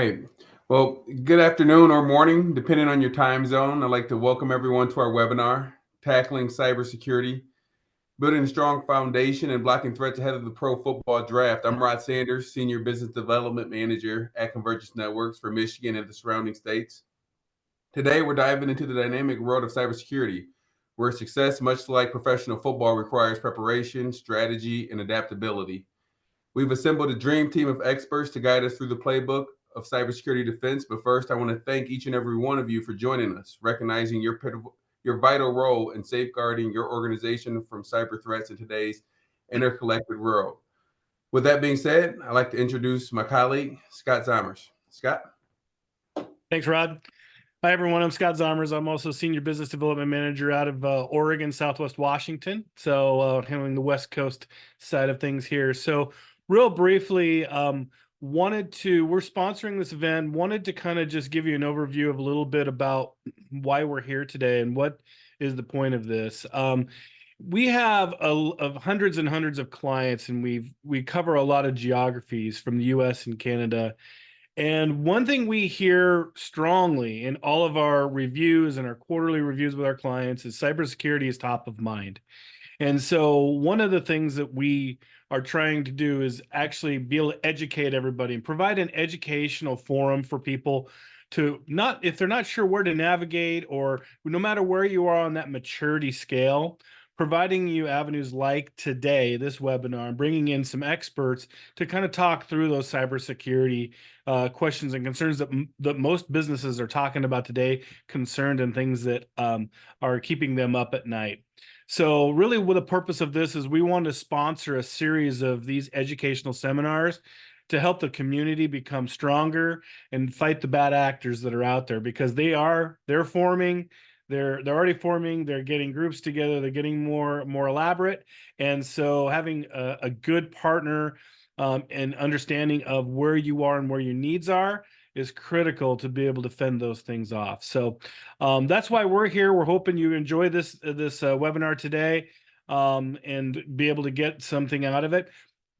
right. Well, good afternoon or morning, depending on your time zone. I'd like to welcome everyone to our webinar, Tackling Cybersecurity, Building a Strong Foundation and Blocking Threats Ahead of the Pro Football Draft. I'm Rod Sanders, Senior Business Development Manager at Convergence Networks for Michigan and the surrounding states. Today, we're diving into the dynamic world of cybersecurity, where success, much like professional football, requires preparation, strategy, and adaptability. We've assembled a dream team of experts to guide us through the playbook of cybersecurity defense. But first, I want to thank each and every one of you for joining us, recognizing your vital role in safeguarding your organization from cyber threats in today's interconnected world. With that being said, I'd like to introduce my colleague, Scott Zomers. Scott? Thanks, Rod. Hi, everyone. I'm Scott Zomers. I'm also Senior Business Development Manager out of Oregon, Southwest Washington. So handling the West Coast side of things here. So real briefly, we're sponsoring this event, wanted to kind of just give you an overview of a little bit about why we're here today and what is the point of this. We have of hundreds and hundreds of clients, and we cover a lot of geographies from the US and Canada. And one thing we hear strongly in all of our reviews and our quarterly reviews with our clients is cybersecurity is top of mind. And so one of the things that we are trying to do is actually be able to educate everybody and provide an educational forum for people to if they're not sure where to navigate, or no matter where you are on that maturity scale, providing you avenues like today, this webinar, and bringing in some experts to kind of talk through those cybersecurity questions and concerns that most businesses are talking about today, concerned and things that are keeping them up at night. So really what the purpose of this is, we want to sponsor a series of these educational seminars to help the community become stronger and fight the bad actors that are out there, because they're forming. They're already forming, they're getting groups together, they're getting more elaborate. And so having a good partner and understanding of where you are and where your needs are is critical to be able to fend those things off. So that's why we're here. We're hoping you enjoy this webinar today and be able to get something out of it.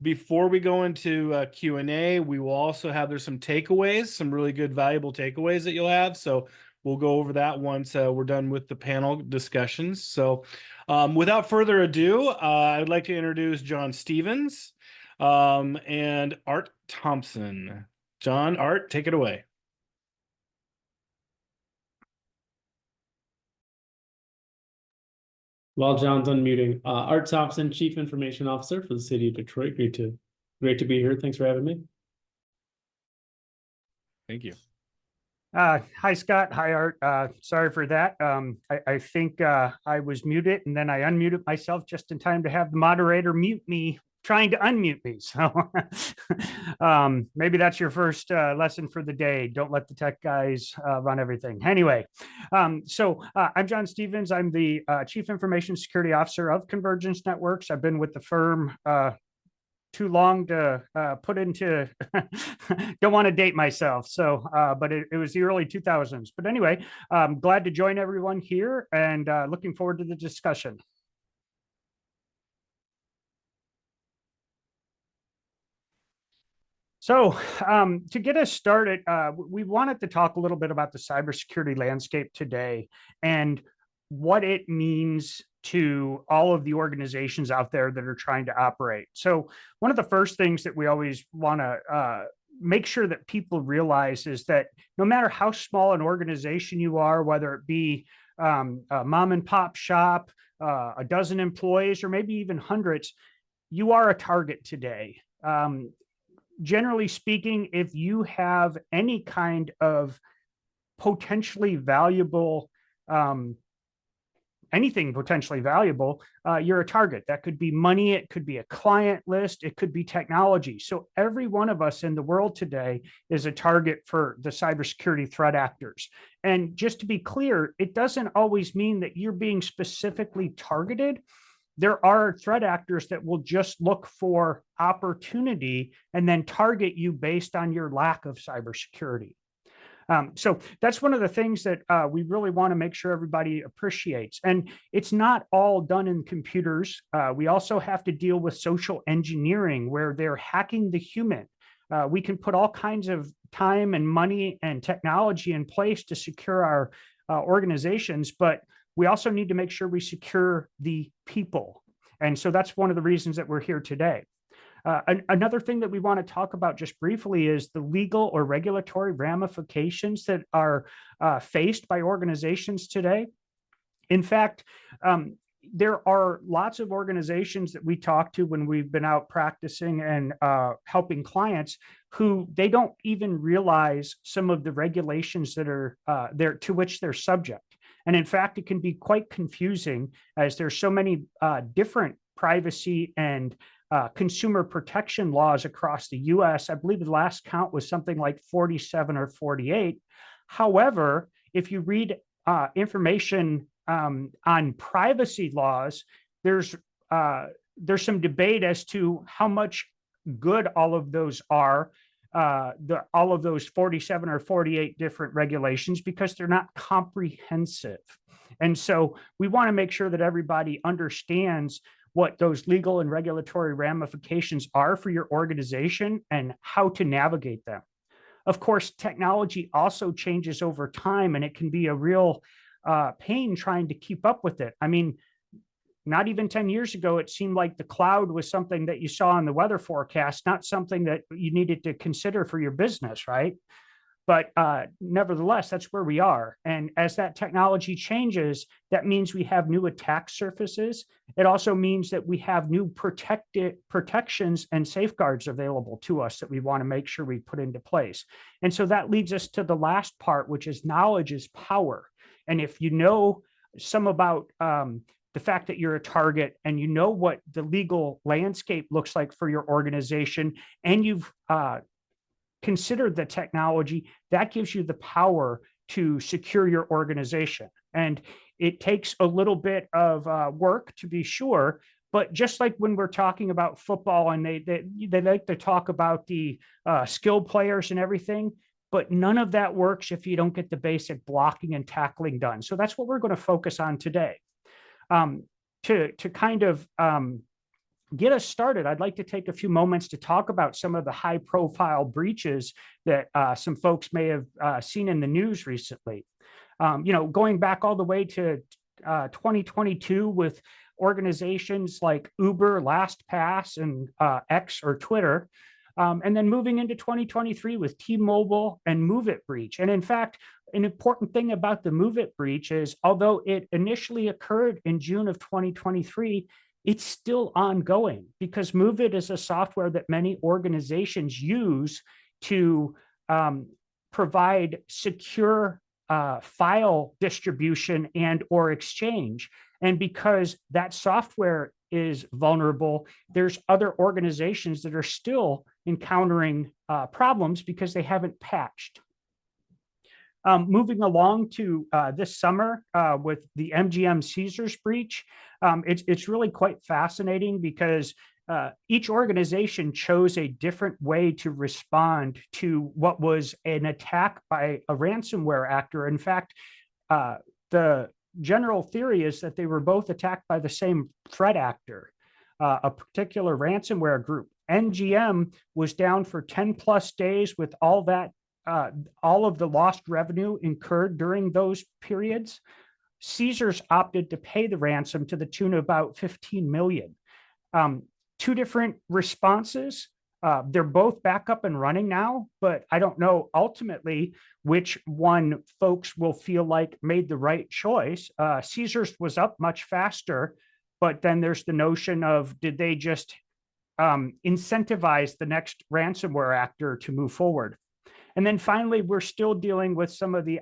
Before we go into Q&A, we will also have, there's some takeaways, some really good, valuable takeaways that you'll have. So we'll go over that once we're done with the panel discussions. So without further ado, I'd like to introduce John Stevens and Art Thompson. John, Art, take it away. While John's unmuting, Art Thompson, Chief Information Officer for the City of Detroit. Great to be here. Thanks for having me. Thank you. Hi, Scott. Hi, Art. Sorry for that. I think I was muted, and then I unmuted myself just in time to have the moderator mute me, trying to unmute me. So maybe that's your first lesson for the day. Don't let the tech guys run everything. Anyway, so I'm John Stevens. I'm the Chief Information Security Officer of Convergence Networks. I've been with the firm too long to put into, don't want to date myself. So, but it was the early 2000s. But anyway, I'm glad to join everyone here and looking forward to the discussion. So to get us started, we wanted to talk a little bit about the cybersecurity landscape today and what it means to all of the organizations out there that are trying to operate. So one of the first things that we always want to make sure that people realize is that no matter how small an organization you are, whether it be a mom and pop shop, a dozen employees, or maybe even hundreds, you are a target today. Generally speaking, if you have any kind of potentially valuable anything potentially valuable, you're a target. That could be money, it could be a client list, it could be technology. So every one of us in the world today is a target for the cybersecurity threat actors. And just to be clear, it doesn't always mean that you're being specifically targeted. There are threat actors that will just look for opportunity and then target you based on your lack of cybersecurity. So that's one of the things that we really want to make sure everybody appreciates. And it's not all done in computers. We also have to deal with social engineering, where they're hacking the human. We can put all kinds of time and money and technology in place to secure our organizations, but we also need to make sure we secure the people. And so that's one of the reasons that we're here today. Another thing that we want to talk about just briefly is the legal or regulatory ramifications that are faced by organizations today. In fact, there are lots of organizations that we talk to when we've been out practicing and helping clients who they don't even realize some of the regulations that are there to which they're subject. And in fact, it can be quite confusing as there's so many different privacy and consumer protection laws across the US. I believe the last count was something like 47 or 48. However, if you read information on privacy laws, there's some debate as to how much good all of those are, all of those 47 or 48 different regulations, because they're not comprehensive. And so we want to make sure that everybody understands what those legal and regulatory ramifications are for your organization and how to navigate them. Of course, technology also changes over time, and it can be a real pain trying to keep up with it. I mean, not even 10 years ago, it seemed like the cloud was something that you saw in the weather forecast, not something that you needed to consider for your business, right? But nevertheless, that's where we are. And as that technology changes, that means we have new attack surfaces. It also means that we have new protections and safeguards available to us that we want to make sure we put into place. And so that leads us to the last part, which is knowledge is power. And if you know some about the fact that you're a target and you know what the legal landscape looks like for your organization, and you've considered the technology, that gives you the power to secure your organization. And it takes a little bit of work, to be sure, but just like when we're talking about football and they like to talk about the skilled players and everything, but none of that works if you don't get the basic blocking and tackling done. So that's what we're going to focus on today. To kind of get us started, I'd like to take a few moments to talk about some of the high profile breaches that some folks may have seen in the news recently. Going back all the way to 2022 with organizations like Uber, LastPass, and X or Twitter, and then moving into 2023 with T-Mobile and MoveIt breach. And in fact, an important thing about the MoveIt breach is, although it initially occurred in June of 2023, it's still ongoing because MoveIt is a software that many organizations use to provide secure file distribution and or exchange. And because that software is vulnerable, there's other organizations that are still encountering problems because they haven't patched. Moving along to this summer with the MGM Caesars breach, it's really quite fascinating because each organization chose a different way to respond to what was an attack by a ransomware actor. In fact, the general theory is that they were both attacked by the same threat actor, a particular ransomware group. MGM was down for 10 plus days with all of the lost revenue incurred during those periods. Caesars opted to pay the ransom to the tune of about 15 million. Two different responses. They're both back up and running now, but I don't know ultimately which one folks will feel like made the right choice. Caesars was up much faster, but then there's the notion of, did they just incentivize the next ransomware actor to move forward? And then finally, we're still dealing with some of the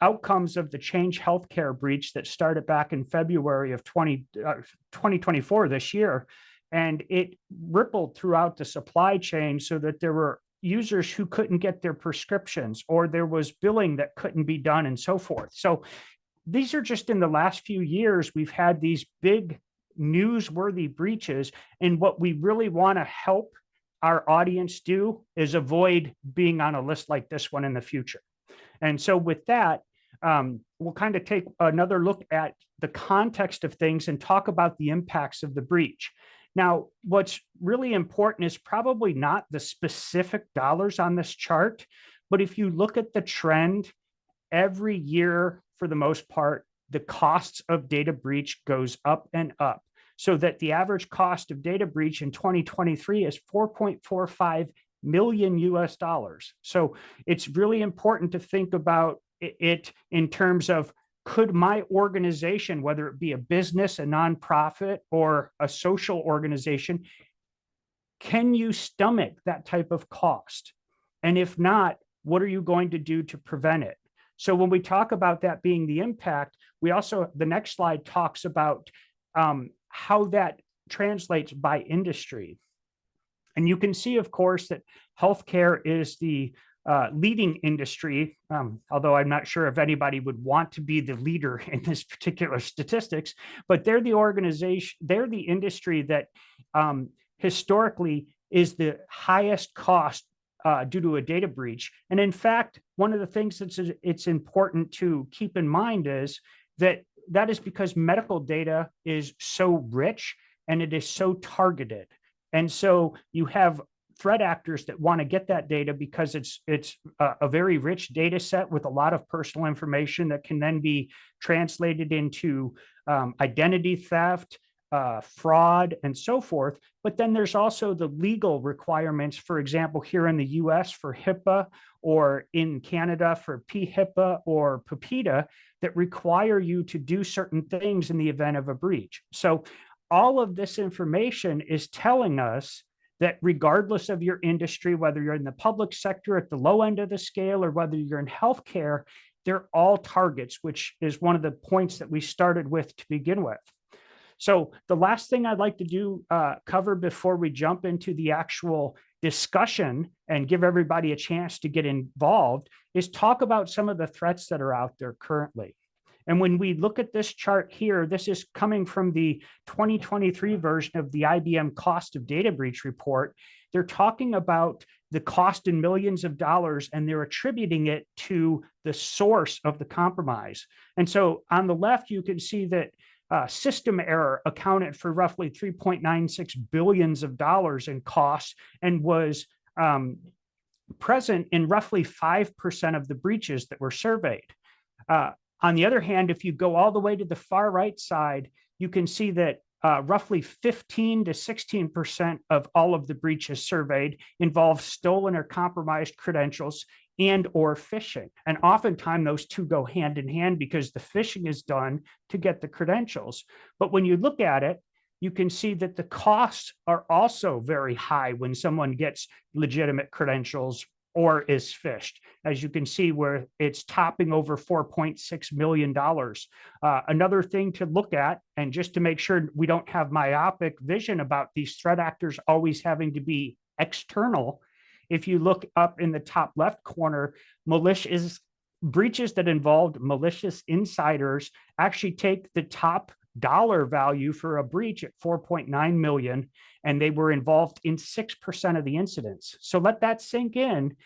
outcomes of the Change Healthcare breach that started back in February of 2024 this year. And it rippled throughout the supply chain so that there were users who couldn't get their prescriptions, or there was billing that couldn't be done and so forth. So these are just in the last few years, we've had these big newsworthy breaches. And what we really want to help our audience do is avoid being on a list like this one in the future. And so with that, we'll kind of take another look at the context of things and talk about the impacts of the breach. Now, what's really important is probably not the specific dollars on this chart, but if you look at the trend, every year, for the most part, the costs of data breach goes up and up, so that the average cost of data breach in 2023 is 4.45 million US dollars. So it's really important to think about it in terms of, could my organization, whether it be a business, a nonprofit, or a social organization, can you stomach that type of cost? And if not, what are you going to do to prevent it? So when we talk about that being the impact, we also, the next slide talks about how that translates by industry. And you can see, of course, that healthcare is the leading industry, although I'm not sure if anybody would want to be the leader in this particular statistics, but they're the organization, they're the industry that historically is the highest cost due to a data breach. And in fact, one of the things that's it's important to keep in mind is that that is because medical data is so rich and it is so targeted. And so you have threat actors that want to get that data because it's a very rich data set with a lot of personal information that can then be translated into identity theft, fraud, and so forth. But then there's also the legal requirements, for example, here in the US for HIPAA, or in Canada for PHIPAA or PIPEDA, that require you to do certain things in the event of a breach. So all of this information is telling us that regardless of your industry, whether you're in the public sector at the low end of the scale or whether you're in healthcare, they're all targets, which is one of the points that we started with to begin with. So the last thing I'd like to do cover before we jump into the actual discussion and give everybody a chance to get involved is talk about some of the threats that are out there currently. And when we look at this chart here, this is coming from the 2023 version of the IBM Cost of Data Breach report. They're talking about the cost in millions of dollars, and they're attributing it to the source of the compromise. And so on the left, you can see that system error accounted for roughly 3.96 billions of dollars in costs and was present in roughly 5% of the breaches that were surveyed. On the other hand, if you go all the way to the far right side, you can see that roughly 15 to 16% of all of the breaches surveyed involve stolen or compromised credentials and or phishing. And oftentimes those two go hand in hand because the phishing is done to get the credentials. But when you look at it, you can see that the costs are also very high when someone gets legitimate credentials or is phished, as you can see where it's topping over $4.6 million. Another thing to look at, and just to make sure we don't have myopic vision about these threat actors always having to be external, if you look up in the top left corner, malicious breaches that involved malicious insiders actually take the top dollar value for a breach at 4.9 million, and they were involved in 6% of the incidents. So let that sink in.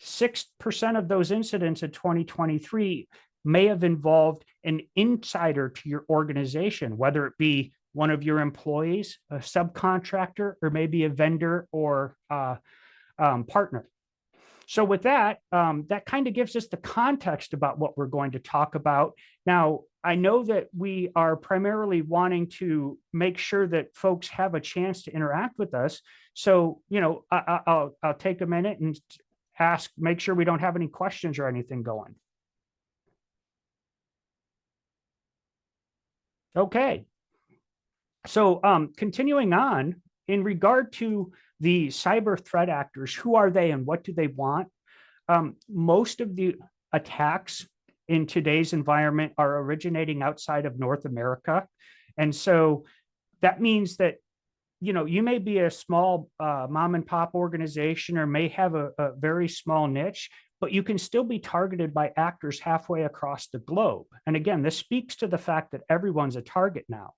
6% of those incidents in 2023 may have involved an insider to your organization, whether it be one of your employees, a subcontractor, or maybe a vendor or partner. So with that, that kind of gives us the context about what we're going to talk about. Now, I know that we are primarily wanting to make sure that folks have a chance to interact with us. So, you know, I'll take a minute and ask, make sure we don't have any questions or anything going. Okay. So continuing on, in regard to the cyber threat actors, who are they and what do they want? Most of the attacks in today's environment are originating outside of North America. And so that means that, you know, you may be a small mom and pop organization or may have a very small niche, but you can still be targeted by actors halfway across the globe. And again, this speaks to the fact that everyone's a target now.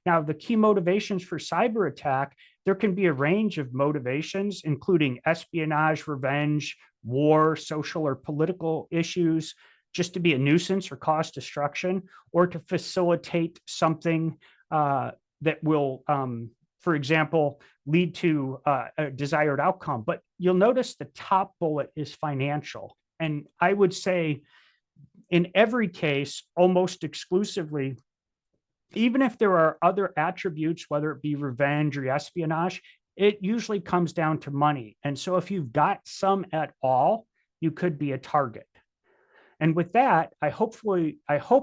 Now, the key motivations for cyber attack, there can be a range of motivations, including espionage, revenge, war, social or political issues, just to be a nuisance or cause destruction, or to facilitate something that will for example, lead to a desired outcome. But you'll notice the top bullet is financial. And I would say in every case, almost exclusively, even if there are other attributes, whether it be revenge or espionage, it usually comes down to money. And so if you've got some at all, you could be a target. And with that, I hope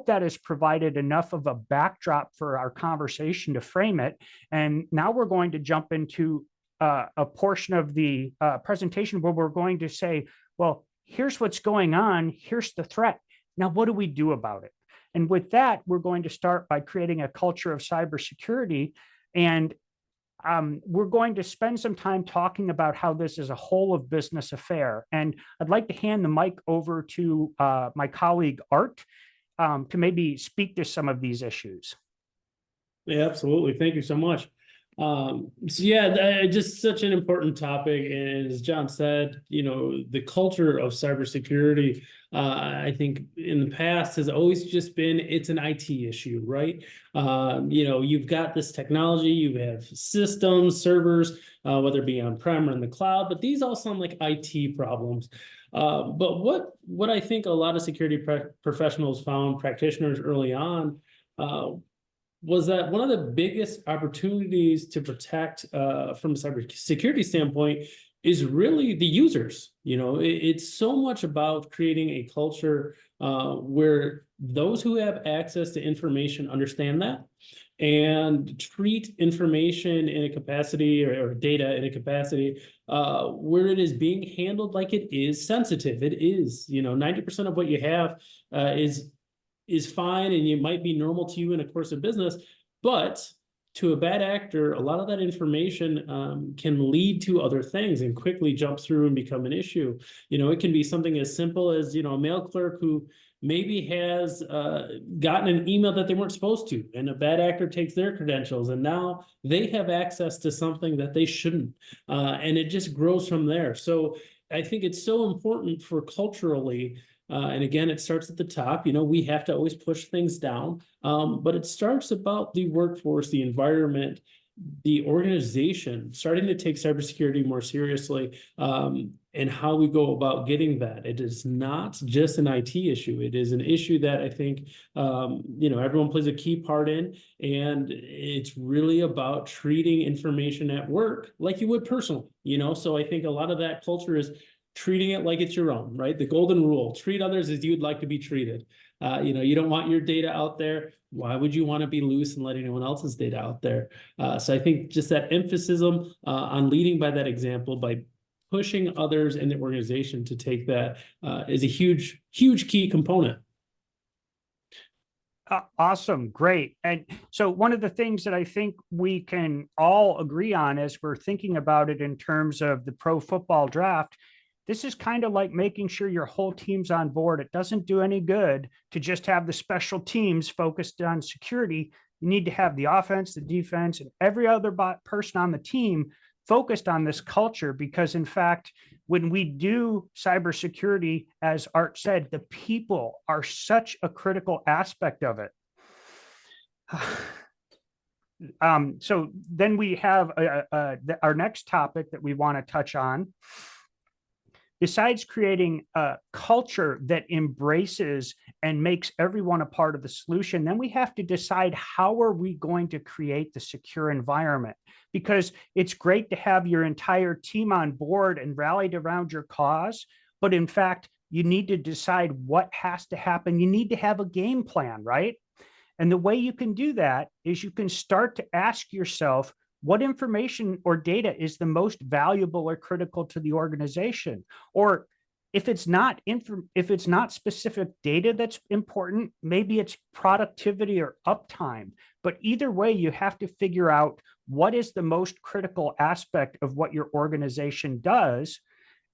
that has provided enough of a backdrop for our conversation to frame it. And now we're going to jump into a portion of the presentation where we're going to say, well, here's what's going on. Here's the threat. Now, what do we do about it? And with that, we're going to start by creating a culture of cybersecurity. And we're going to spend some time talking about how this is a whole of business affair. And I'd like to hand the mic over to my colleague, Art, to maybe speak to some of these issues. Yeah, absolutely. Thank you so much. So yeah, just such an important topic. And as John said, the culture of cybersecurity, I think in the past has always just been, it's an IT issue, right? You've got this technology, you have systems, servers, whether it be on-prem or in the cloud, but these all sound like IT problems. But what I think a lot of security professionals found, practitioners early on, was that one of the biggest opportunities to protect from a cybersecurity standpoint is really the users. It's so much about creating a culture where those who have access to information understand that and treat information in a capacity or data in a capacity where it is being handled like it is sensitive. It is, 90% of what you have is fine, and it might be normal to you in a course of business, but to a bad actor, a lot of that information can lead to other things and quickly jump through and become an issue. It can be something as simple as, a mail clerk who maybe has gotten an email that they weren't supposed to, and a bad actor takes their credentials, and now they have access to something that they shouldn't. And it just grows from there. So I think it's so important for culturally, and again, it starts at the top. We have to always push things down, but it starts about the workforce, the environment, the organization starting to take cybersecurity more seriously, and how we go about getting that. It is not just an IT issue. It is an issue that I think, everyone plays a key part in, and it's really about treating information at work like you would personally, So I think a lot of that culture is treating it like it's your own, right? The golden rule, treat others as you'd like to be treated. You don't want your data out there. Why would you want to be loose and let anyone else's data out there? So I think just that emphasis on leading by that example, by pushing others in the organization to take that is a huge, huge key component. Awesome. Great. And so one of the things that I think we can all agree on as we're thinking about it in terms of the pro football draft, this is kind of like making sure your whole team's on board. It doesn't do any good to just have the special teams focused on security. You need to have the offense, the defense, and every other person on the team focused on this culture, because in fact, when we do cybersecurity, as Art said, the people are such a critical aspect of it. So then we have our next topic that we want to touch on. Besides creating a culture that embraces and makes everyone a part of the solution, then we have to decide how are we going to create the secure environment? Because it's great to have your entire team on board and rallied around your cause, but in fact, you need to decide what has to happen. You need to have a game plan, right? And the way you can do that is you can start to ask yourself, what information or data is the most valuable or critical to the organization? Or if it's not specific data that's important, maybe it's productivity or uptime. But either way, you have to figure out what is the most critical aspect of what your organization does,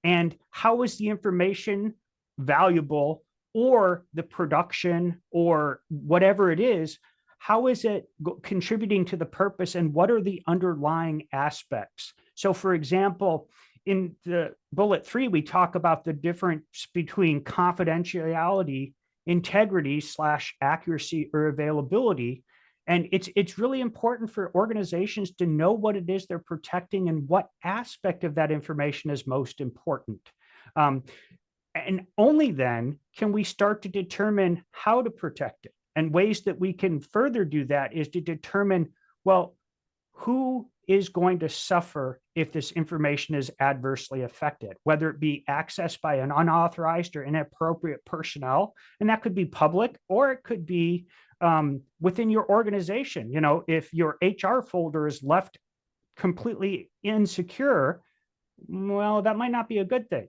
and how is the information valuable, or the production or whatever it is, how is it contributing to the purpose, and what are the underlying aspects? So for example, in the bullet 3, we talk about the difference between confidentiality, integrity / accuracy or availability. And it's really important for organizations to know what it is they're protecting and what aspect of that information is most important. And only then can we start to determine how to protect it. And ways that we can further do that is to determine, well, who is going to suffer if this information is adversely affected, whether it be accessed by an unauthorized or inappropriate personnel. And that could be public, or it could be within your organization. You know, if your HR folder is left completely insecure, well, that might not be a good thing.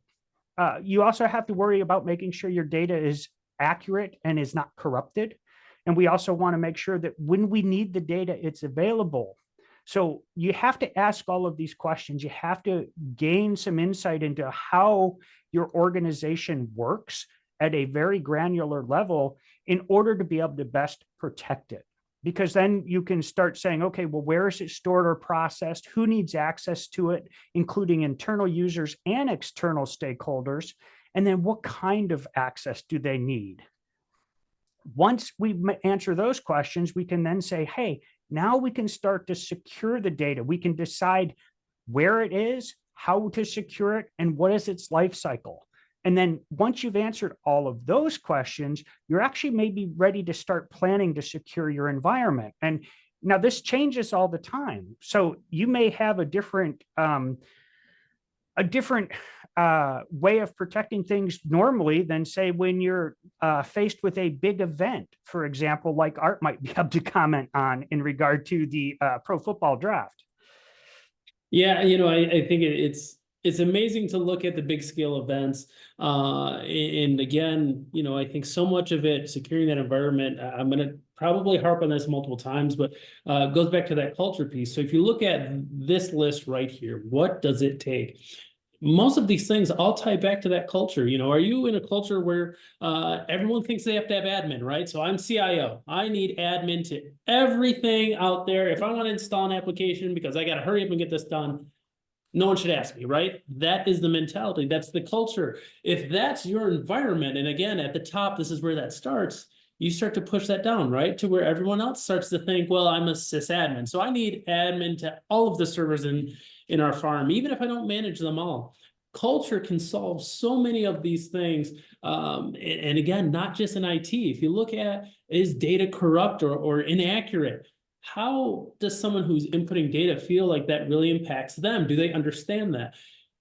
You also have to worry about making sure your data is accurate and is not corrupted. And we also want to make sure that when we need the data, it's available. So you have to ask all of these questions. You have to gain some insight into how your organization works at a very granular level in order to be able to best protect it. Because then you can start saying, okay, well, where is it stored or processed? Who needs access to it, including internal users and external stakeholders? And then what kind of access do they need? Once we answer those questions, we can then say, hey, now we can start to secure the data. We can decide where it is, how to secure it, and what is its life cycle. And then once you've answered all of those questions, you're actually maybe ready to start planning to secure your environment. And now this changes all the time. So you may have a different way of protecting things normally than, say, when you're faced with a big event, for example, like Art might be able to comment on in regard to the pro football draft. Yeah, you know, I think it's amazing to look at the big scale events. And again, you know, I think so much of it, securing that environment, I'm going to probably harp on this multiple times, but goes back to that culture piece. So if you look at this list right here, what does it take? Most of these things all tie back to that culture. You know, are you in a culture where everyone thinks they have to have admin, right? So I'm CIO. I need admin to everything out there. If I want to install an application because I got to hurry up and get this done, no one should ask me, right? That is the mentality. That's the culture. If that's your environment, and again, at the top, this is where that starts, you start to push that down, right? To where everyone else starts to think, well, I'm a sysadmin, so I need admin to all of the servers in our farm, even if I don't manage them all. Culture can solve so many of these things. And again, not just in IT. If you look at, is data corrupt or inaccurate? How does someone who's inputting data feel like that really impacts them? Do they understand that?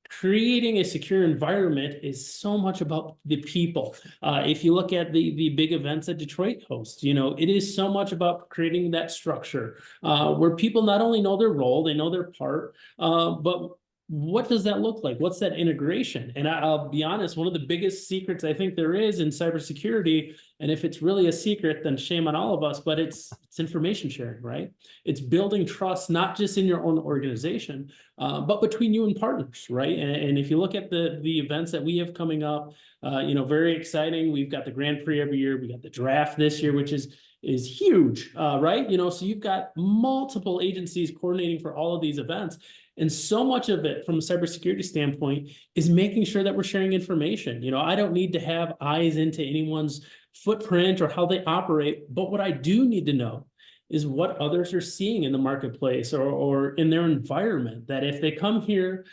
Creating a secure environment is so much about the people. If you look at the big events that Detroit hosts, you know, it is so much about creating that structure where people not only know their role, they know their part, but what does that look like? What's that integration? And I'll be honest, one of the biggest secrets I think there is in cybersecurity, and if it's really a secret, then shame on all of us, but it's information sharing, right? It's building trust, not just in your own organization, but between you and partners, right? And if you look at the events that we have coming up, you know, very exciting. We've got the Grand Prix every year. We got the draft this year, which is huge, right? You know, so you've got multiple agencies coordinating for all of these events. And so much of it from a cybersecurity standpoint is making sure that we're sharing information. You know, I don't need to have eyes into anyone's footprint or how they operate, but what I do need to know is what others are seeing in the marketplace or in their environment, that if they come here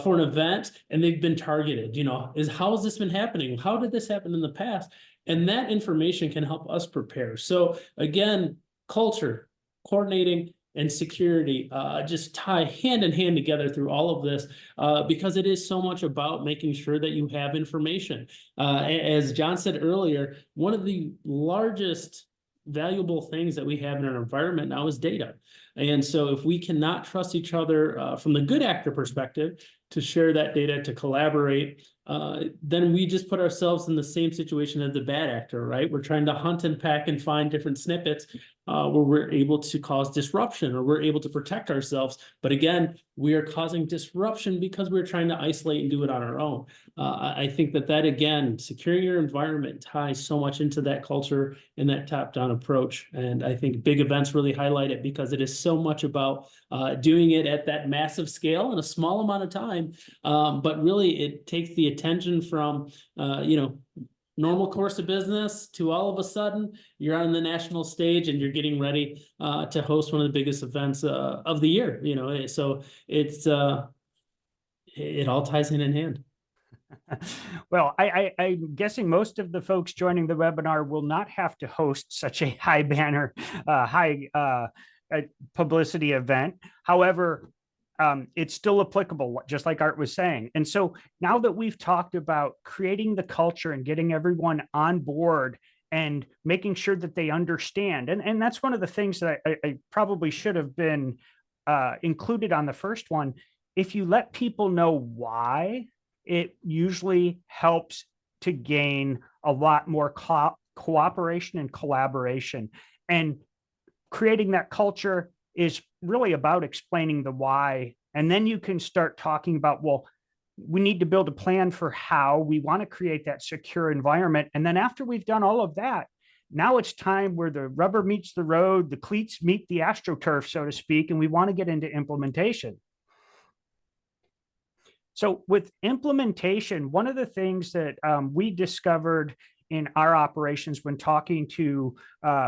for an event and they've been targeted, you know, how has this been happening? How did this happen in the past? And that information can help us prepare. So again, culture, coordinating, and security just tie hand in hand together through all of this because it is so much about making sure that you have information. As John said earlier, one of the largest valuable things that we have in our environment now is data. And so if we cannot trust each other from the good actor perspective to share that data, to collaborate, then we just put ourselves in the same situation as the bad actor, right? We're trying to hunt and pack and find different snippets where we're able to cause disruption or we're able to protect ourselves. But again, we are causing disruption because we're trying to isolate and do it on our own. I think that again, securing your environment ties so much into that culture and that top-down approach. And I think big events really highlight it because it is so much about doing it at that massive scale in a small amount of time. But really, it takes the attention from, you know, normal course of business to all of a sudden you're on the national stage and you're getting ready to host one of the biggest events of the year, you know, so it's it all ties in hand. Well, I'm guessing most of the folks joining the webinar will not have to host such a high banner, high publicity event. However, it's still applicable, just like Art was saying. And so now that we've talked about creating the culture and getting everyone on board and making sure that they understand, and that's one of the things that I probably should have been included on the first one. If you let people know why, it usually helps to gain a lot more cooperation and collaboration. And creating that culture is really about explaining the why. And then you can start talking about, well, we need to build a plan for how we want to create that secure environment. And then after we've done all of that, now it's time where the rubber meets the road, the cleats meet the AstroTurf, so to speak, and we want to get into implementation. So with implementation, one of the things that we discovered in our operations when talking to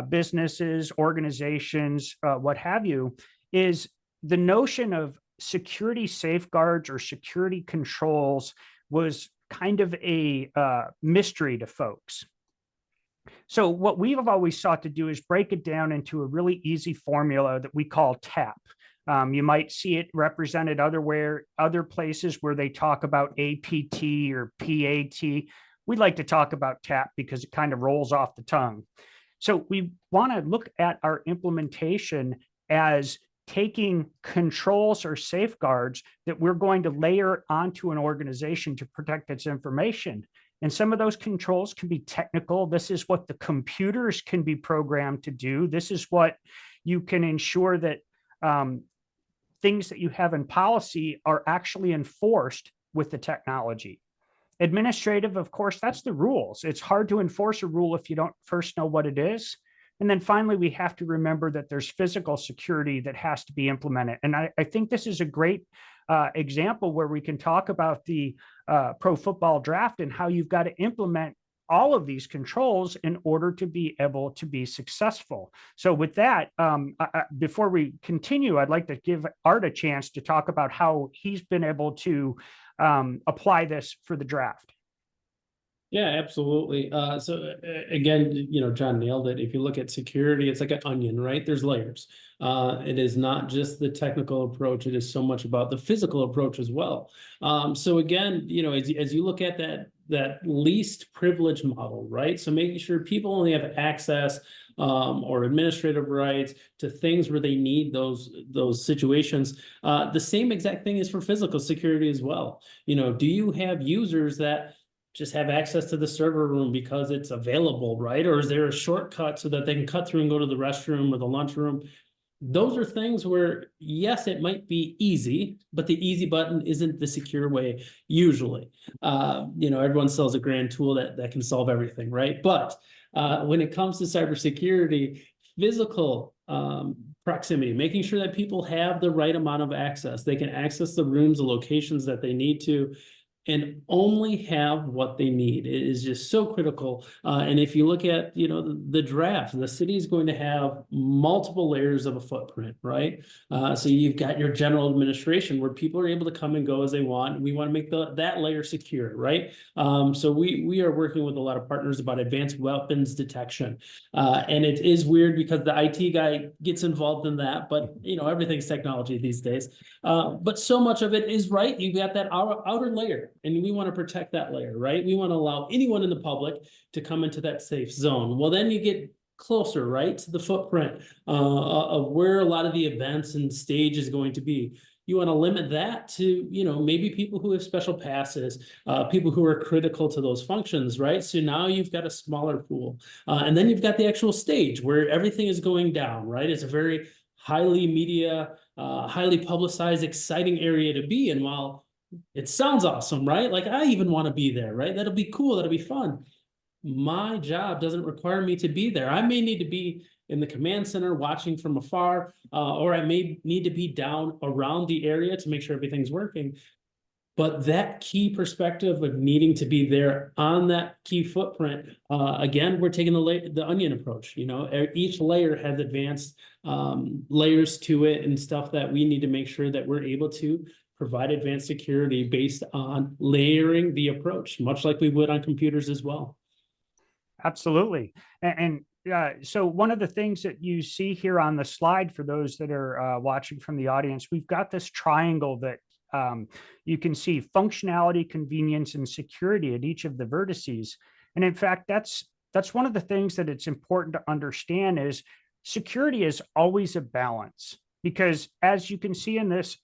businesses, organizations, what have you, is the notion of security safeguards or security controls was kind of a mystery to folks. So what we have always sought to do is break it down into a really easy formula that we call TAP. You might see it represented other places where they talk about APT or PAT. We like to talk about TAP because it kind of rolls off the tongue. So we want to look at our implementation as taking controls or safeguards that we're going to layer onto an organization to protect its information. And some of those controls can be technical. This is what the computers can be programmed to do. This is what you can ensure that things that you have in policy are actually enforced with the technology. Administrative, of course, that's the rules. It's hard to enforce a rule if you don't first know what it is. And then finally, we have to remember that there's physical security that has to be implemented. And I think this is a great example where we can talk about the pro football draft and how you've got to implement all of these controls in order to be able to be successful. So with that, before we continue, I'd like to give Art a chance to talk about how he's been able to apply this for the draft. Yeah, absolutely. So again, you know, John nailed it. If you look at security, it's like an onion, right? There's layers. It is not just the technical approach. It is so much about the physical approach as well. So again, you know, as you look at that least privilege model, right? So making sure people only have access or administrative rights to things where they need those situations. The same exact thing is for physical security as well. You know, do you have users that just have access to the server room because it's available, right? Or is there a shortcut so that they can cut through and go to the restroom or the lunchroom? Those are things where, yes, it might be easy, but the easy button isn't the secure way usually. You know, everyone sells a grand tool that can solve everything, right? But when it comes to cybersecurity, physical proximity, making sure that people have the right amount of access, they can access the rooms, the locations that they need to, and only have what they need. It is just so critical. And if you look at, you know, the draft, the city is going to have multiple layers of a footprint, right? So you've got your general administration where people are able to come and go as they want. We want to make that layer secure, right? So we are working with a lot of partners about advanced weapons detection. And it is weird because the IT guy gets involved in that, but you know, everything's technology these days. But so much of it is right. You've got that outer layer. And we want to protect that layer, right? We want to allow anyone in the public to come into that safe zone. Well, then you get closer, right, to the footprint of where a lot of the events and stage is going to be. You want to limit that to, you know, maybe people who have special passes, people who are critical to those functions, right? So now you've got a smaller pool. And then you've got the actual stage where everything is going down, right? It's a very highly media, highly publicized, exciting area to be in. While it sounds awesome, right? Like I even want to be there, right? That'll be cool. That'll be fun. My job doesn't require me to be there. I may need to be in the command center watching from afar, or I may need to be down around the area to make sure everything's working. But that key perspective of needing to be there on that key footprint, again, we're taking the onion approach. You know, each layer has advanced layers to it and stuff that we need to make sure that we're able to provide advanced security based on layering the approach, much like we would on computers as well. Absolutely. So one of the things that you see here on the slide for those that are watching from the audience, we've got this triangle that you can see functionality, convenience, and security at each of the vertices. And in fact, that's one of the things that it's important to understand is security is always a balance, because as you can see in this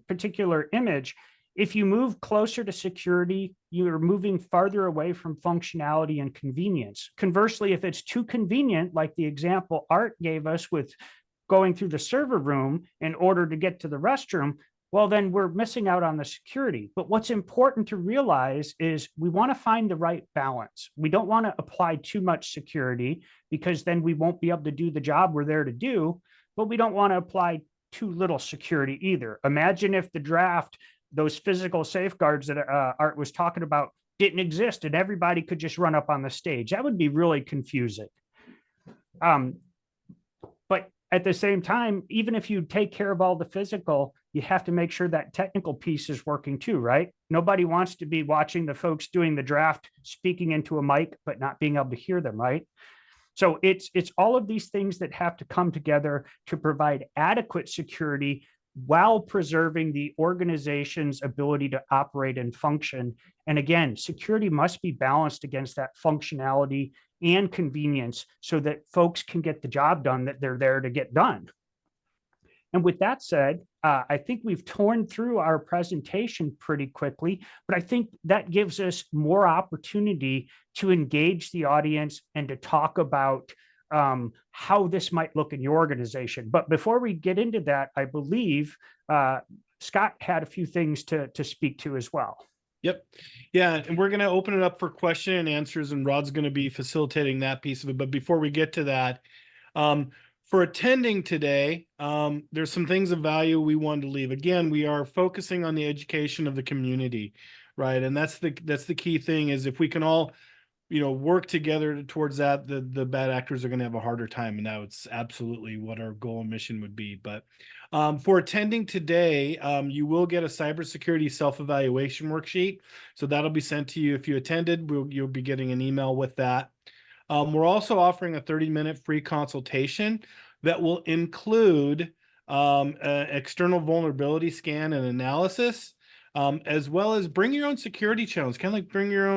particular image, if you move closer to security, you're moving farther away from functionality and convenience. Conversely, if it's too convenient, like the example Art gave us with going through the server room in order to get to the restroom, well, then we're missing out on the security. But what's important to realize is we want to find the right balance. We don't want to apply too much security because then we won't be able to do the job we're there to do, but we don't want to apply too little security either. Imagine if the draft, those physical safeguards that Art was talking about, didn't exist and everybody could just run up on the stage. That would be really confusing. But at the same time, even if you take care of all the physical, you have to make sure that technical piece is working too, right? Nobody wants to be watching the folks doing the draft speaking into a mic, but not being able to hear them, right? So it's all of these things that have to come together to provide adequate security while preserving the organization's ability to operate and function. And again, security must be balanced against that functionality and convenience so that folks can get the job done that they're there to get done. And with that said, I think we've torn through our presentation pretty quickly, but I think that gives us more opportunity to engage the audience and to talk about how this might look in your organization. But before we get into that, I believe Scott had a few things to speak to as well. Yep. Yeah. And we're going to open it up for question and answers, and Rod's going to be facilitating that piece of it. But before we get to that, for attending today, there's some things of value we wanted to leave. Again, we are focusing on the education of the community, right? And that's the key thing is if we can all, work together towards that, the bad actors are going to have a harder time. And that's absolutely what our goal and mission would be. But for attending today, you will get a cybersecurity self-evaluation worksheet. So that'll be sent to you if you attended. You'll be getting an email with that. We're also offering a 30-minute free consultation that will include an external vulnerability scan and analysis, as well as bring your own security challenge, kind of like bring your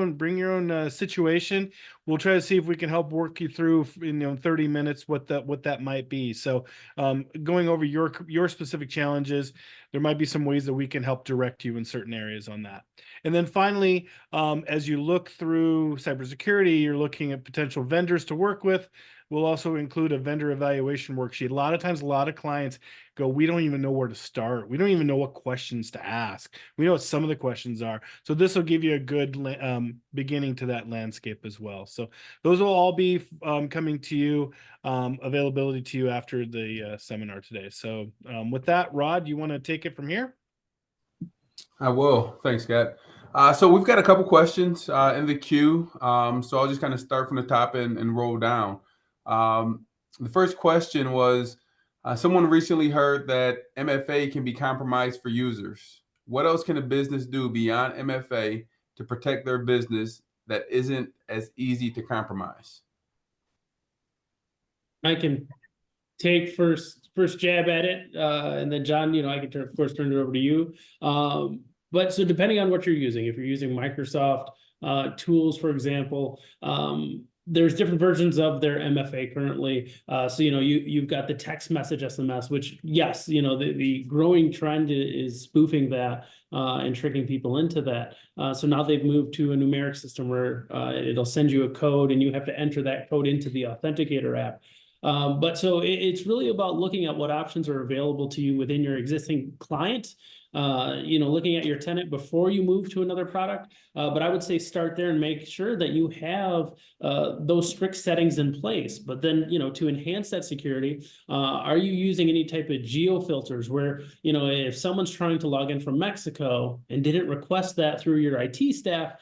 own situation. We'll try to see if we can help work you through in 30 minutes what that might be. So going over your specific challenges, there might be some ways that we can help direct you in certain areas on that. And then finally, as you look through cybersecurity, you're looking at potential vendors to work with. We'll also include a vendor evaluation worksheet. A lot of times, a lot of clients go, we don't even know where to start. We don't even know what questions to ask. We know what some of the questions are. So this will give you a good beginning to that landscape as well. So those will all be coming to you, availability to you after the seminar today. So with that, Rod, you want to take it from here? I will. Thanks, Scott. So we've got a couple questions in the queue. So I'll just kind of start from the top and roll down. The first question was, someone recently heard that MFA can be compromised for users. What else can a business do beyond MFA to protect their business that isn't as easy to compromise? I can take first jab at it, and then John, I can of course turn it over to you. But so depending on what you're using, if you're using Microsoft tools, for example, there's different versions of their MFA currently. So you've got the text message SMS, which yes, the growing trend is spoofing that and tricking people into that. So now they've moved to a numeric system where it'll send you a code and you have to enter that code into the Authenticator app. But so it's really about looking at what options are available to you within your existing client looking at your tenant before you move to another product. But I would say start there and make sure that you have those strict settings in place. But then, to enhance that security, are you using any type of geo filters where, if someone's trying to log in from Mexico and didn't request that through your IT staff,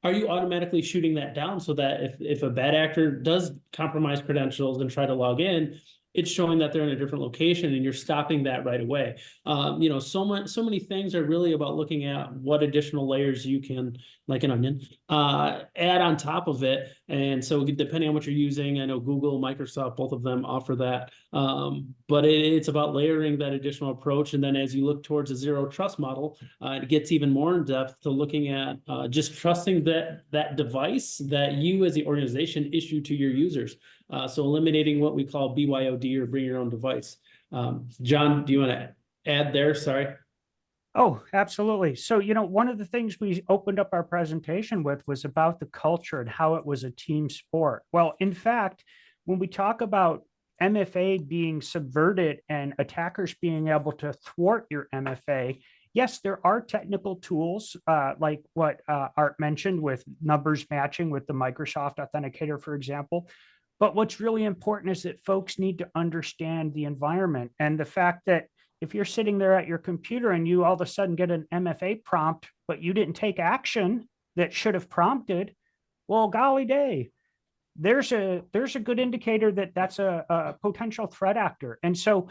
are you automatically shooting that down so that if a bad actor does compromise credentials and try to log in, it's showing that they're in a different location and you're stopping that right away. So many things are really about looking at what additional layers you can, like an onion, add on top of it. And so depending on what you're using, I know Google, Microsoft, both of them offer that. But it's about layering that additional approach. And then as you look towards a zero trust model, it gets even more in depth to looking at just trusting that device that you as the organization issue to your users. So eliminating what we call BYOD, or bring your own device. John, do you want to add there? Sorry. Oh, absolutely. So, one of the things we opened up our presentation with was about the culture and how it was a team sport. Well, in fact, when we talk about MFA being subverted and attackers being able to thwart your MFA, yes, there are technical tools like what Art mentioned with numbers matching with the Microsoft Authenticator, for example. But what's really important is that folks need to understand the environment and the fact that if you're sitting there at your computer and you all of a sudden get an MFA prompt, but you didn't take action that should have prompted, well, golly day, there's a good indicator that that's a potential threat actor. And so,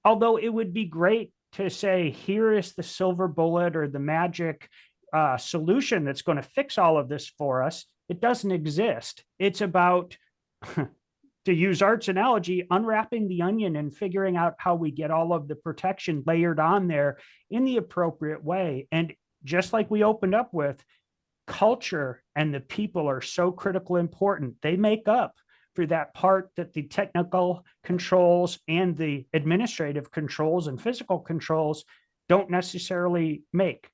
although it would be great to say, here is the silver bullet or the magic solution that's going to fix all of this for us, it doesn't exist. It's about, to use Art's analogy, unwrapping the onion and figuring out how we get all of the protection layered on there in the appropriate way. And just like we opened up with, culture and the people are so critical important. They make up for that part that the technical controls and the administrative controls and physical controls don't necessarily make.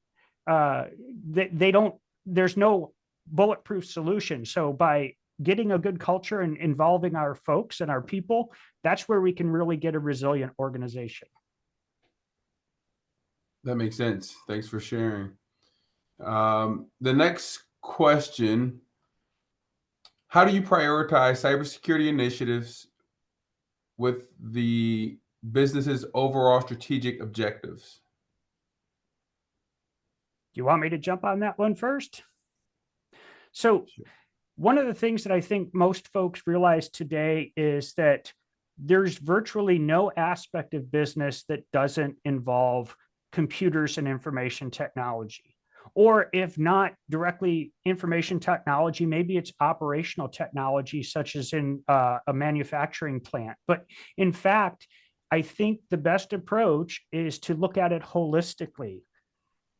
They don't, there's no bulletproof solution. So by getting a good culture and involving our folks and our people, that's where we can really get a resilient organization. That makes sense. Thanks for sharing. The next question: how do you prioritize cybersecurity initiatives with the business's overall strategic objectives? Do you want me to jump on that one first? So, one of the things that I think most folks realize today is that there's virtually no aspect of business that doesn't involve computers and information technology. Or if not directly information technology, maybe it's operational technology, such as in a manufacturing plant. But in fact, I think the best approach is to look at it holistically.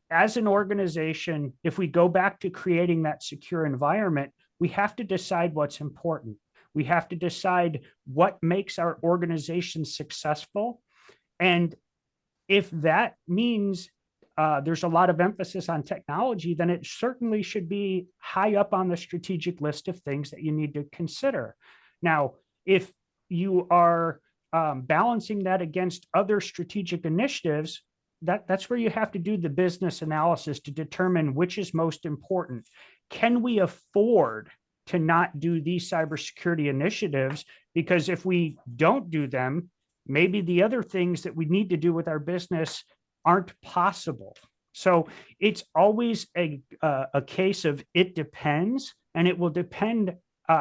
As an organization, if we go back to creating that secure environment, we have to decide what's important. We have to decide what makes our organization successful. And if that means there's a lot of emphasis on technology, then it certainly should be high up on the strategic list of things that you need to consider. Now, if you are balancing that against other strategic initiatives, that's where you have to do the business analysis to determine which is most important. Can we afford to not do these cybersecurity initiatives? Because if we don't do them, maybe the other things that we need to do with our business aren't possible. So it's always a case of it depends, and it will depend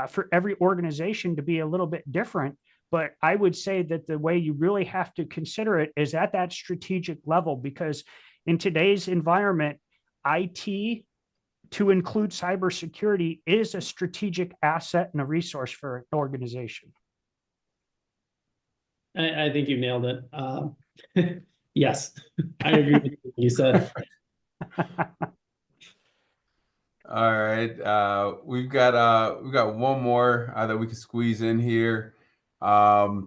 for every organization to be a little bit different. But I would say that the way you really have to consider it is at that strategic level, because in today's environment, IT, to include cybersecurity, is a strategic asset and a resource for an organization. I think you nailed it. Yes, I agree with what you said. All right, we've got one more that we can squeeze in here. What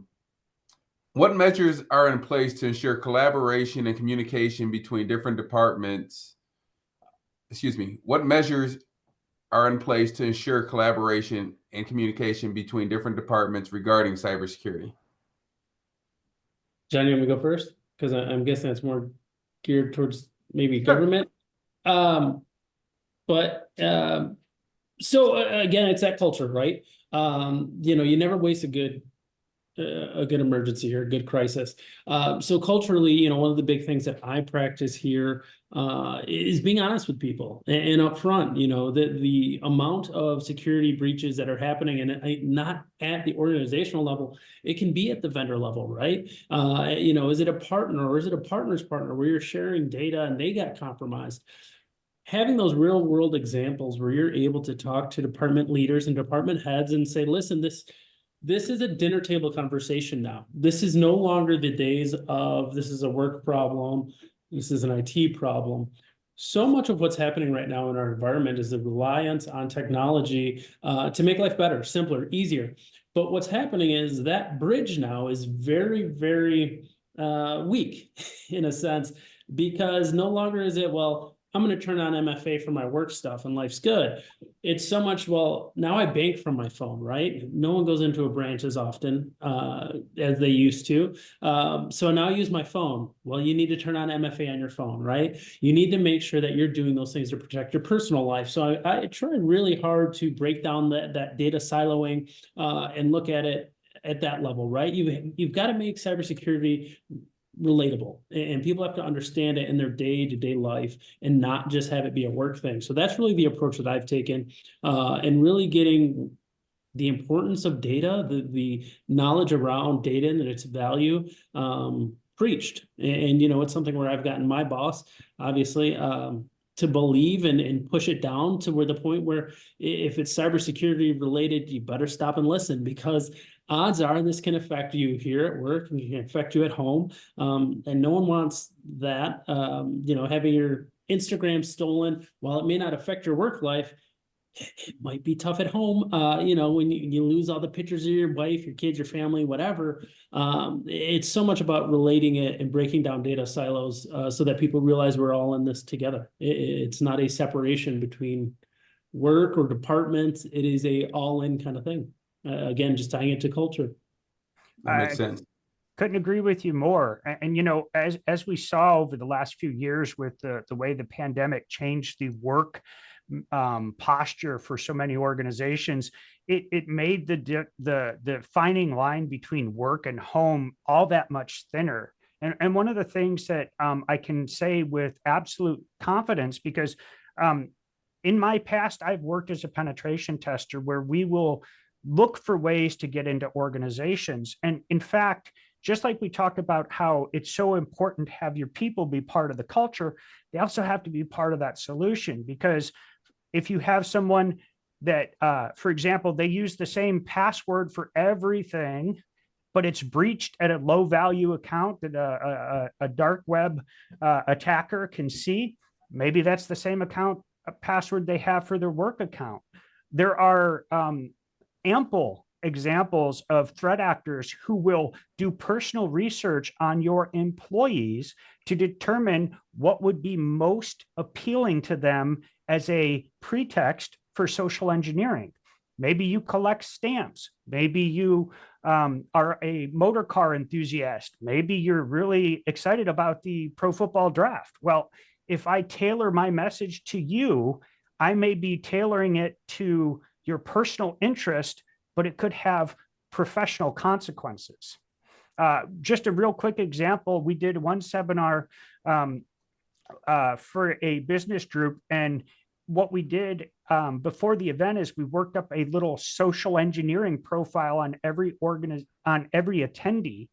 measures are in place to ensure collaboration and communication between different departments? What measures are in place to ensure collaboration and communication between different departments regarding cybersecurity? John, you want me to go first? Because I'm guessing it's more geared towards maybe Sure. government. So again, it's that culture, right? You never waste a good emergency or a good crisis. So culturally, one of the big things that I practice here is being honest with people and upfront. The amount of security breaches that are happening, and not at the organizational level, it can be at the vendor level, right? Is it a partner or is it a partner's partner where you're sharing data and they got compromised? Having those real world examples where you're able to talk to department leaders and department heads and say, listen, this is a dinner table conversation now. This is no longer the days of this is a work problem, this is an IT problem. So much of what's happening right now in our environment is the reliance on technology to make life better, simpler, easier. But what's happening is that bridge now is very, very weak in a sense, because no longer is it, well, I'm going to turn on MFA for my work stuff and life's good. It's so much, well, now I bank from my phone, right? No one goes into a branch as often as they used to. So now I use my phone. Well, you need to turn on MFA on your phone, right? You need to make sure that you're doing those things to protect your personal life. So I try really hard to break down that data siloing and look at it at that level, right? You've got to make cybersecurity relatable, and people have to understand it in their day-to-day life and not just have it be a work thing. So that's really the approach that I've taken, and really getting the importance of data, the knowledge around data and its value preached. And it's something where I've gotten my boss, obviously, to believe and push it down to where the point where if it's cybersecurity related, you better stop and listen, because odds are this can affect you here at work and can affect you at home. And no one wants that. Having your Instagram stolen, while it may not affect your work life, it might be tough at home. When you lose all the pictures of your wife, your kids, your family, whatever. It's so much about relating it and breaking down data silos so that people realize we're all in this together. It's not a separation between work or departments. It is a all-in kind of thing. Again, just tying it to culture. That makes sense. Couldn't agree with you more. And as we saw over the last few years with the way the pandemic changed the work posture for so many organizations, it made the defining line between work and home all that much thinner. And one of the things that I can say with absolute confidence, because in my past, I've worked as a penetration tester where we will look for ways to get into organizations. And in fact, just like we talked about how it's so important to have your people be part of the culture, they also have to be part of that solution. Because if you have someone that, for example, they use the same password for everything, but it's breached at a low value account that a dark web attacker can see, maybe that's the same account password they have for their work account. There are ample examples of threat actors who will do personal research on your employees to determine what would be most appealing to them as a pretext for social engineering. Maybe you collect stamps. Maybe you are a motor car enthusiast. Maybe you're really excited about the pro football draft. Well, if I tailor my message to you, I may be tailoring it to your personal interest, but it could have professional consequences. Just a real quick example, we did one seminar for a business group, and what we did before the event is we worked up a little social engineering profile on every attendee.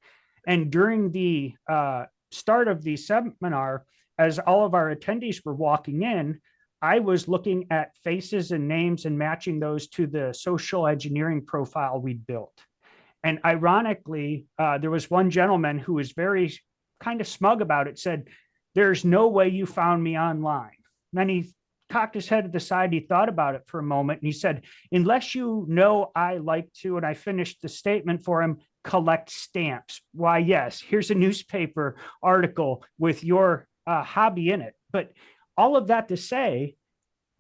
And during the start of the seminar, as all of our attendees were walking in, I was looking at faces and names and matching those to the social engineering profile we built. And ironically, there was one gentleman who was very kind of smug about it, said, "There's no way you found me online." And then he cocked his head to the side. He thought about it for a moment and he said, "Unless you know I like to," and I finished the statement for him, "collect stamps. Why, yes, here's a newspaper article with your hobby in it." But all of that to say,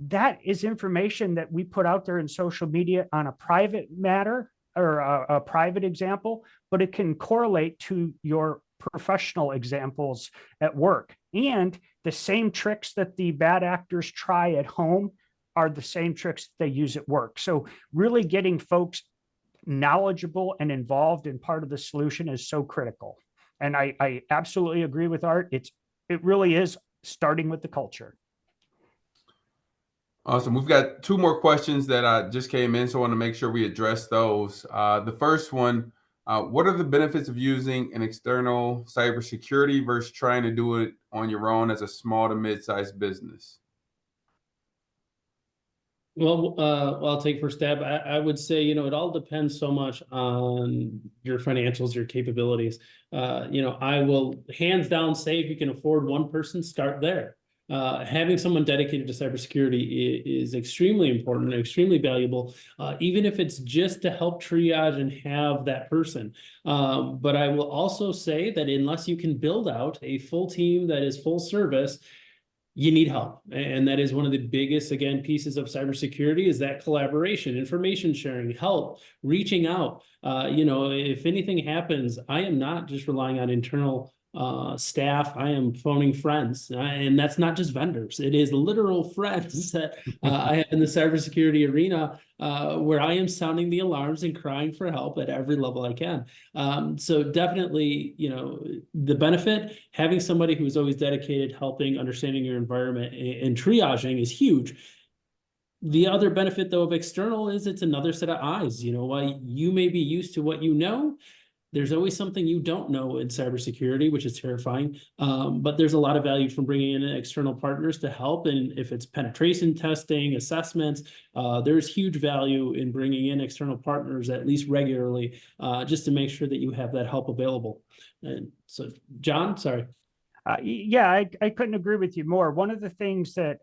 that is information that we put out there in social media on a private matter or a private example, but it can correlate to your professional examples at work. And the same tricks that the bad actors try at home are the same tricks they use at work. So really getting folks knowledgeable and involved in part of the solution is so critical. And I absolutely agree with Art. It really is starting with the culture. Awesome. We've got 2 more questions that just came in, so I want to make sure we address those. The first one, what are the benefits of using an external cybersecurity versus trying to do it on your own as a small to mid-sized business? Well, I'll take first stab. I would say, it all depends so much on your financials, your capabilities. I will hands down say if you can afford one person, start there. Having someone dedicated to cybersecurity is extremely important and extremely valuable, even if it's just to help triage and have that person. But I will also say that unless you can build out a full team that is full service, you need help. And that is one of the biggest, again, pieces of cybersecurity is that collaboration, information sharing, help, reaching out. If anything happens, I am not just relying on internal staff. I am phoning friends, and that's not just vendors. It is literal friends that I have in the cybersecurity arena, where I am sounding the alarms and crying for help at every level I can. So definitely, the benefit, having somebody who is always dedicated, helping, understanding your environment and triaging is huge. The other benefit, though, of external is it's another set of eyes. While you may be used to what you know, there's always something you don't know in cybersecurity, which is terrifying. But there's a lot of value from bringing in external partners to help. And if it's penetration testing, assessments, there's huge value in bringing in external partners at least regularly, just to make sure that you have that help available. And so, John, sorry. Yeah, I couldn't agree with you more. One of the things that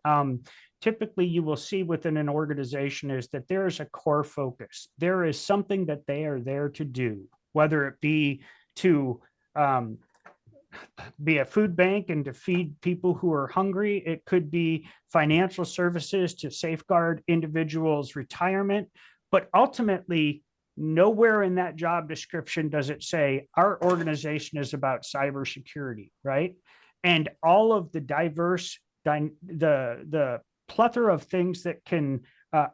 typically you will see within an organization is that there is a core focus. There is something that they are there to do, whether it be to be a food bank and to feed people who are hungry. It could be financial services to safeguard individuals' retirement. But ultimately, nowhere in that job description does it say our organization is about cybersecurity, right? And all of the diverse, the plethora of things that can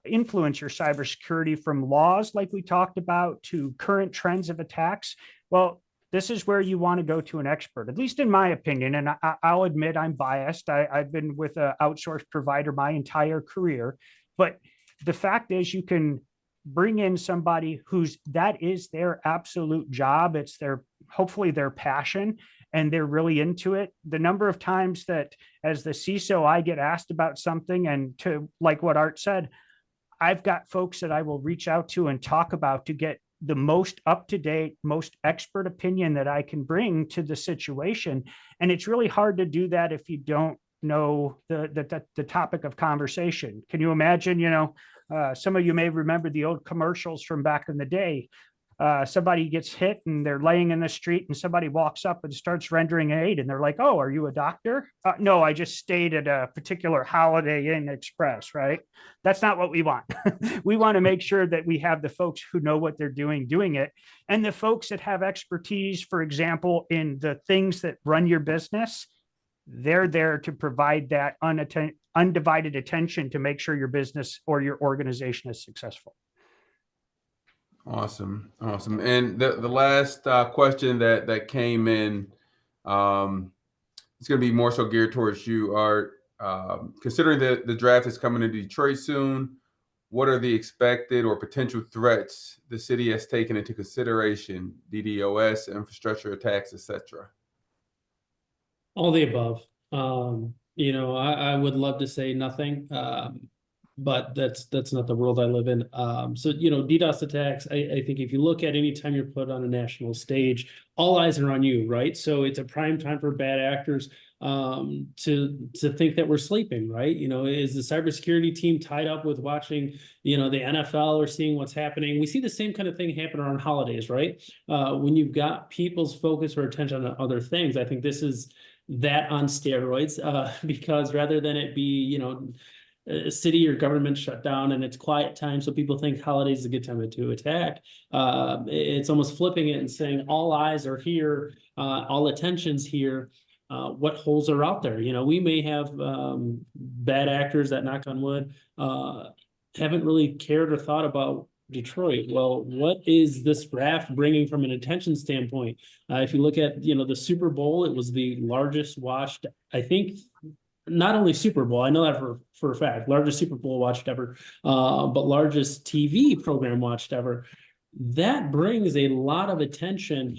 influence your cybersecurity, from laws like we talked about to current trends of attacks. Well, this is where you want to go to an expert, at least in my opinion. And I'll admit I'm biased. I've been with an outsourced provider my entire career. But the fact is, you can bring in somebody that is their absolute job. It's hopefully their passion, and they're really into it. The number of times that as the CISO, I get asked about something, and to like what Art said, I've got folks that I will reach out to and talk about to get the most up-to-date, most expert opinion that I can bring to the situation. And it's really hard to do that if you don't know the topic of conversation. Can you imagine, some of you may remember the old commercials from back in the day. Somebody gets hit and they're laying in the street, and somebody walks up and starts rendering aid, and they're like, "Oh, are you a doctor?" No, I just stayed at a particular Holiday Inn Express, right? That's not what we want. We want to make sure that we have the folks who know what they're doing it, and the folks that have expertise, for example, in the things that run your business. They're there to provide that undivided attention to make sure your business or your organization is successful. Awesome. And the last question that came in, it's going to be more so geared towards you, Art. Considering the draft is coming into Detroit soon, what are the expected or potential threats the city has taken into consideration? DDoS, infrastructure attacks, etc. All the above. I would love to say nothing, but that's not the world I live in. So DDoS attacks, I think if you look at any time you're put on a national stage, all eyes are on you, right? So it's a prime time for bad actors to think that we're sleeping, right? Is the cybersecurity team tied up with watching, the NFL or seeing what's happening? We see the same kind of thing happen around holidays, right? When you've got people's focus or attention on other things, I think this is that on steroids, because rather than it be, city or government shut down and it's quiet time, so people think holidays is a good time to attack. It's almost flipping it and saying all eyes are here, all attention's here. What holes are out there? You know, we may have bad actors that, knock on wood, haven't really cared or thought about Detroit. Well, what is this draft bringing from an attention standpoint? If you look at, you know, the Super Bowl, it was the largest watched, I think, not only Super Bowl, I know that for a fact, largest Super Bowl watched ever, but largest TV program watched ever. That brings a lot of attention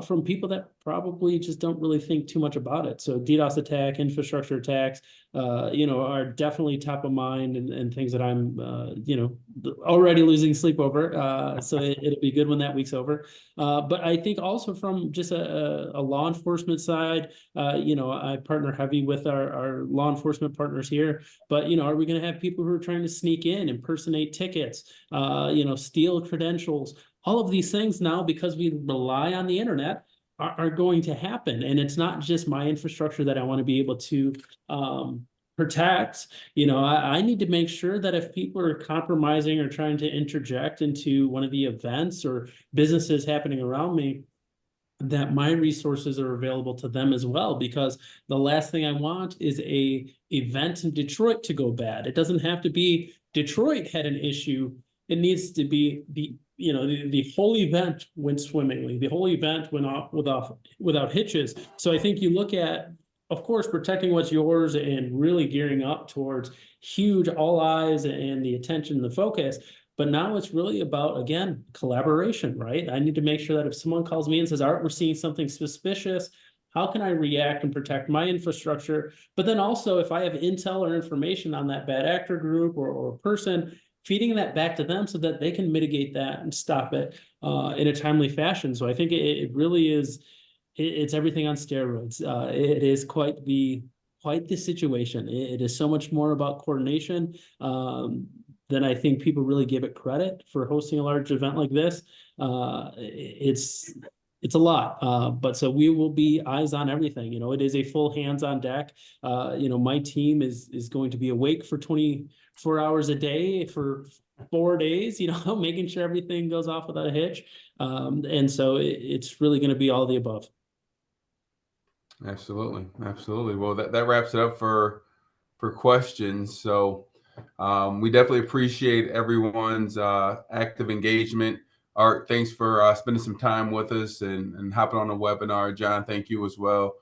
from people that probably just don't really think too much about it. So DDoS attack, infrastructure attacks, you know, are definitely top of mind and things that I'm, you know, already losing sleep over. So it'll be good when that week's over. But I think also from just a law enforcement side, you know, I partner heavy with our law enforcement partners here. But, you know, are we going to have people who are trying to sneak in, impersonate tickets, you know, steal credentials? All of these things now, because we rely on the internet, are going to happen. And it's not just my infrastructure that I want to be able to protect. You know, I need to make sure that if people are compromising or trying to interject into one of the events or businesses happening around me, that my resources are available to them as well, because the last thing I want is a event in Detroit to go bad. It doesn't have to be Detroit had an issue. It needs to be you know, the whole event went swimmingly. The whole event went off without hitches. So I think you look at, of course, protecting what's yours and really gearing up towards huge all eyes and the attention, the focus. But now it's really about, again, collaboration, right? I need to make sure that if someone calls me and says, Art, we're seeing something suspicious, how can I react and protect my infrastructure? But then also, if I have intel or information on that bad actor group or person, feeding that back to them so that they can mitigate that and stop it in a timely fashion. So I think it really is, it's everything on steroids. It is quite the situation. It is so much more about coordination than I think people really give it credit for hosting a large event like this. It's a lot, but so we will be eyes on everything. You know, it is a full hands on deck. You know, my team is going to be awake for 24 hours a day for 4 days, you know, making sure everything goes off without a hitch. And so it's really going to be all the above. Absolutely. Absolutely. Well, that wraps it up for questions. So we definitely appreciate everyone's active engagement. Art, thanks for spending some time with us and hopping on the webinar. John, thank you as well.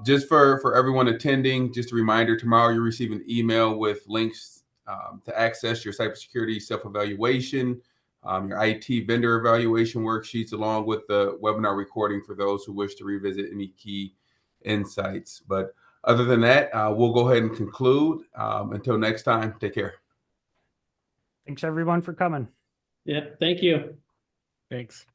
Just for everyone attending, just a reminder, tomorrow you'll receive an email with links to access your cybersecurity self-evaluation, your IT vendor evaluation worksheets, along with the webinar recording for those who wish to revisit any key insights. But other than that, we'll go ahead and conclude. Until next time, take care. Thanks everyone for coming. Yeah, thank you. Thanks.